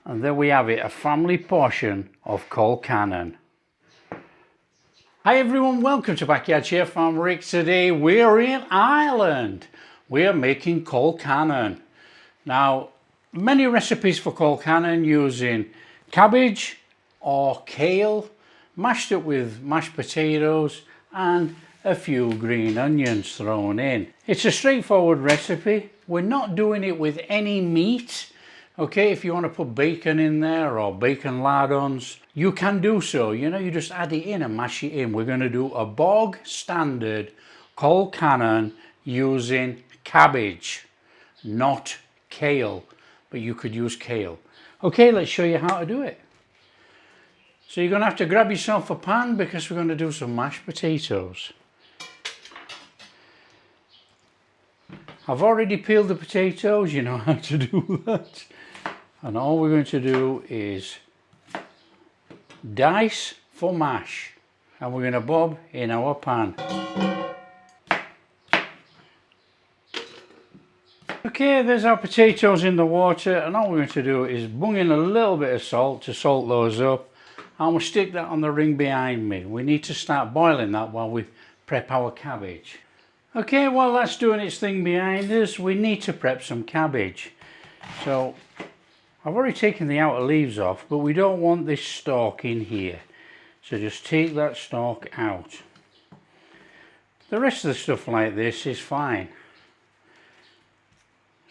And there we have it, a family portion of Colcannon. Hi everyone, welcome to Backyard Chef. I'm Rick. Today we're in Ireland. We're making Colcannon. Now, many recipes for Colcannon using cabbage or kale, mashed up with mashed potatoes and a few green onions thrown in. It's a straightforward recipe. We're not doing it with any meat. Okay, if you want to put bacon in there or bacon lardons, you can do so. You know, you just add it in and mash it in. We're going to do a bog standard Colcannon using cabbage, not kale, but you could use kale. Okay, let's show you how to do it. So you're going to have to grab yourself a pan because we're going to do some mashed potatoes. I've already peeled the potatoes, you know how to do that. And all we're going to do is dice for mash. And we're going to bob in our pan. Okay, there's our potatoes in the water, and all we're going to do is bung in a little bit of salt to salt those up. And we'll stick that on the ring behind me. We need to start boiling that while we prep our cabbage. Okay, while that's doing its thing behind us, we need to prep some cabbage. So I've already taken the outer leaves off, but we don't want this stalk in here. So just take that stalk out. The rest of the stuff like this is fine.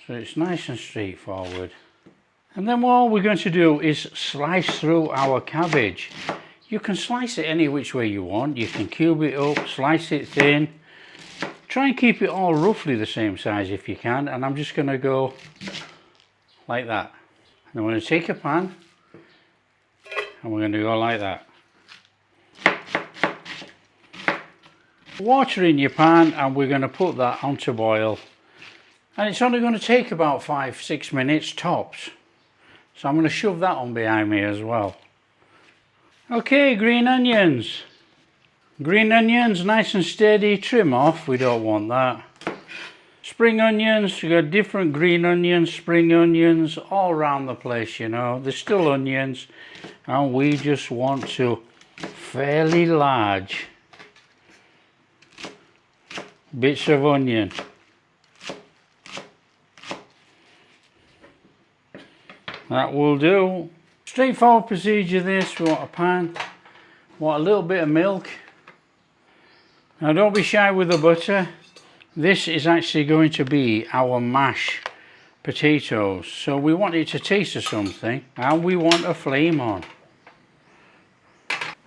So it's nice and straightforward. And then all we're going to do is slice through our cabbage. You can slice it any which way you want. You can cube it up, slice it thin. Try and keep it all roughly the same size if you can. And I'm just going to go like that. And I'm going to take a pan and we're going to go like that. Water in your pan and we're going to put that on to boil. And it's only going to take about 5-6 minutes tops. So I'm going to shove that on behind me as well. Okay, green onions. Green onions, nice and steady, trim off, we don't want that. Spring onions, you got different green onions, spring onions, all around the place, you know. They're still onions, and we just want to fairly large bits of onion. That will do. Straightforward procedure this. We want a pan, want a little bit of milk. Now don't be shy with the butter. This is actually going to be our mashed potatoes. So we want it to taste of something and we want a flame on.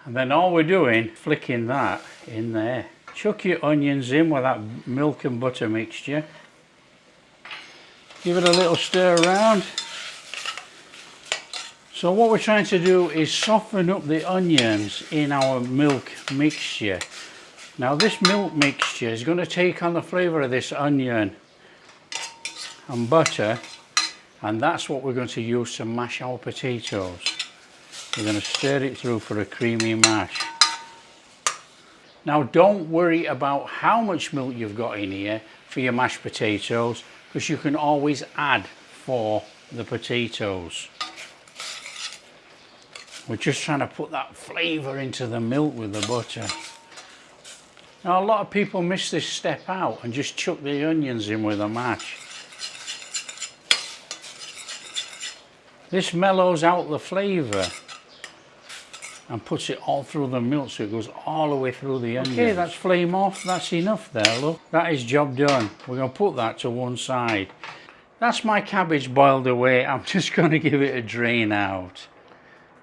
And then all we're doing, flicking that in there. Chuck your onions in with that milk and butter mixture. Give it a little stir around. So what we're trying to do is soften up the onions in our milk mixture. Now this milk mixture is going to take on the flavour of this onion and butter, and that's what we're going to use to mash our potatoes. We're going to stir it through for a creamy mash. Now don't worry about how much milk you've got in here for your mashed potatoes, because you can always add for the potatoes. We're just trying to put that flavour into the milk with the butter. Now a lot of people miss this step out and just chuck the onions in with a mash. This mellows out the flavour and puts it all through the milk so it goes all the way through the onions. Okay, that's flame off, that's enough there, look. That is job done. We're going to put that to one side. That's my cabbage boiled away. I'm just going to give it a drain out.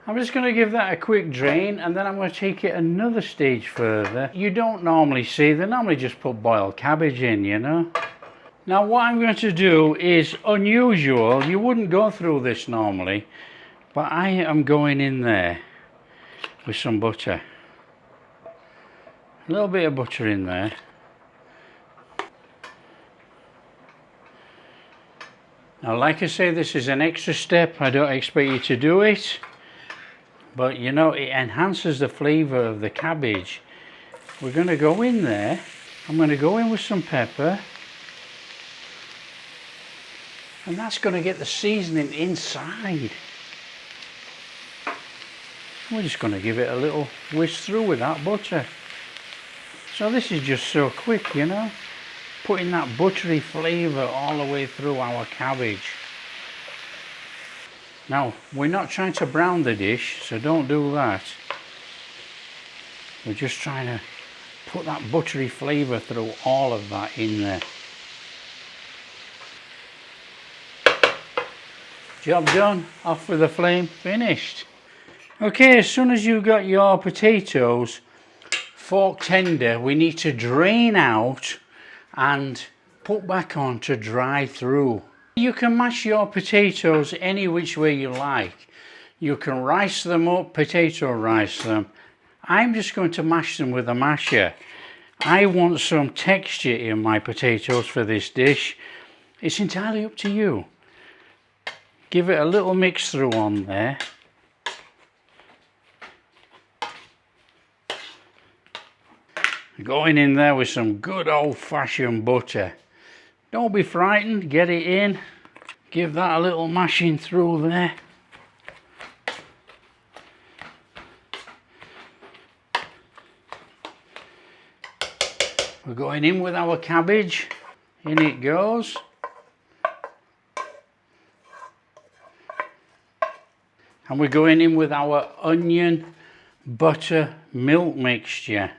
I'm just going to give that a quick drain and then I'm going to take it another stage further. You don't normally see, they normally just put boiled cabbage in, you know. Now what I'm going to do is unusual. You wouldn't go through this normally, but I am going in there with some butter. A little bit of butter in there. Now like I say, this is an extra step. I don't expect you to do it. But you know, it enhances the flavour of the cabbage. We're going to go in there. I'm going to go in with some pepper. And that's going to get the seasoning inside. We're just going to give it a little whisk through with that butter. So this is just so quick, you know, putting that buttery flavour all the way through our cabbage. Now, we're not trying to brown the dish, so don't do that. We're just trying to put that buttery flavour through all of that in there. Job done, off with the flame, finished. Okay, as soon as you've got your potatoes fork tender, we need to drain out and put back on to dry through. You can mash your potatoes any which way you like. You can rice them up, potato rice them. I'm just going to mash them with a masher. I want some texture in my potatoes for this dish. It's entirely up to you. Give it a little mix through on there. Going in there with some good old-fashioned butter. Don't be frightened, get it in. Give that a little mashing through there. We're going in with our cabbage. In it goes. And we're going in with our onion, butter, milk mixture.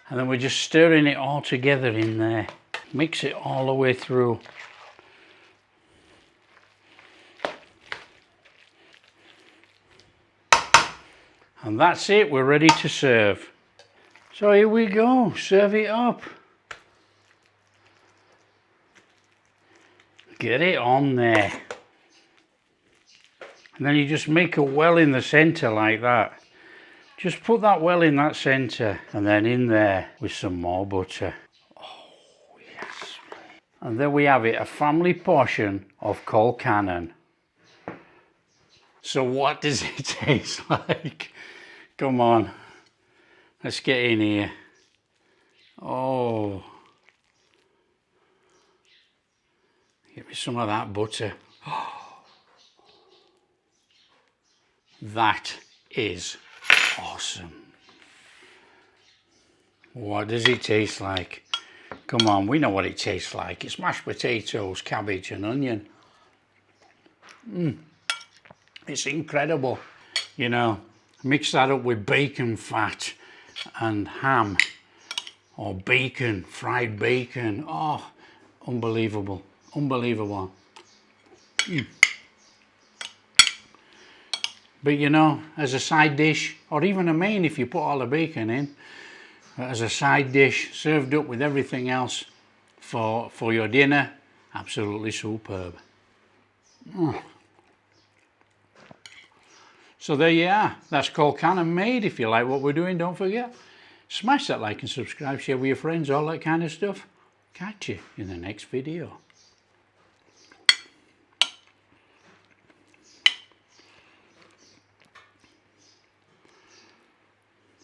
And then we're just stirring it all together in there. Mix it all the way through. And that's it, we're ready to serve. So here we go, serve it up. Get it on there. And then you just make a well in the centre like that. Just put that well in that centre and then in there with some more butter. Oh yes. And there we have it, a family portion of Colcannon. So what does it taste like? Come on, let's get in here. Oh, give me some of that butter. Oh, that is awesome. What does it taste like? Come on, we know what it tastes like. It's mashed potatoes, cabbage and onion. It's incredible. You know, mix that up with bacon fat and ham, or bacon, fried bacon. Oh, unbelievable, unbelievable. But you know, as a side dish, or even a main if you put all the bacon in, as a side dish, served up with everything else for your dinner, absolutely superb. So there you are, that's Colcannon made. If you like what we're doing, don't forget, smash that like and subscribe, share with your friends, all that kind of stuff. Catch you in the next video.